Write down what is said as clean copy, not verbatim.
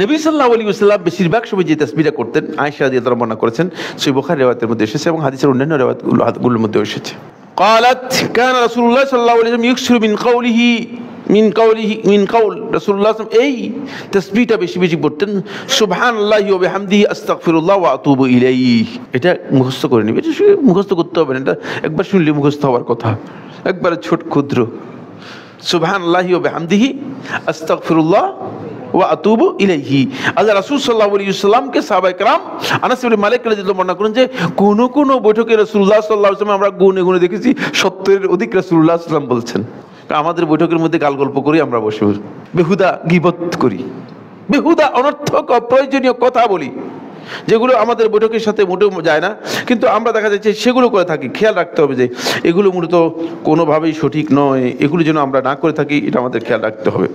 নবী সাল্লাল্লাহু আলাইহি ওয়াসাল্লাম বেশিরভাগ সময় যে তাসবিহটা করতেন আয়েশা রাদিয়াল্লাহু আনহা বর্ণনা করেছেন, সহিহ বুখারী riwayat-এর মধ্যে এসেছে এবং হাদিসের অন্যান্য riwayat-গুলোর মধ্যে এসেছে। قالت كان رسول الله صلى الله عليه وسلم يكثر من قول রাসূলুল্লাহ এই তাসবিহটা বেশি বেশি পড়তেন, সুবহানাল্লাহি ওয়া বিহামদিহি আস্তাগফিরুল্লাহ ওয়া আতুবু ইলাইহি। এটা মুখস্থ করে নিবে, এটা মুখস্থ করতে হবে না, এটা একবার শুনলে মুখস্থ হওয়ার কথা, একবারে ছোট ক্ষুদ্র। সুবহানাল্লাহি ওয়া বিহামদিহি আস্তাগফিরুল্লাহ ওয়া আতুবু ইলাইহি। আল্লাহ রাসূল সাল্লাল্লাহু আলাইহি ওয়াসাল্লামকে সাহাবায়ে কেরাম আনাস ইবনে মালিক রাদিয়াল্লাহু বর্ণনা করেন যে কোন বৈঠকে রাসূলুল্লাহ সাল্লাল্লাহু আলাইহি ওয়াসাল্লাম আমরা গুনে দেখেছি 70-এর অধিক রাসূলুল্লাহ সাল্লাল্লাহু আলাইহি ওয়াসাল্লাম বলছেন। আমাদের বৈঠকের মধ্যে গাল গল্প করি, আমরা বসে বেহুদা গীবত করি, বেহুদা অনর্থক অপ্রয়োজনীয় কথা বলি, যেগুলো আমাদের বৈঠকের সাথে মোটেও যায় না, কিন্তু আমরা দেখা যাচ্ছে সেগুলো করে থাকি। খেয়াল রাখতে হবে যে এগুলো মূলত কোনোভাবেই সঠিক নয়, এগুলো যেন আমরা না করে থাকি, এটা আমাদের খেয়াল রাখতে হবে।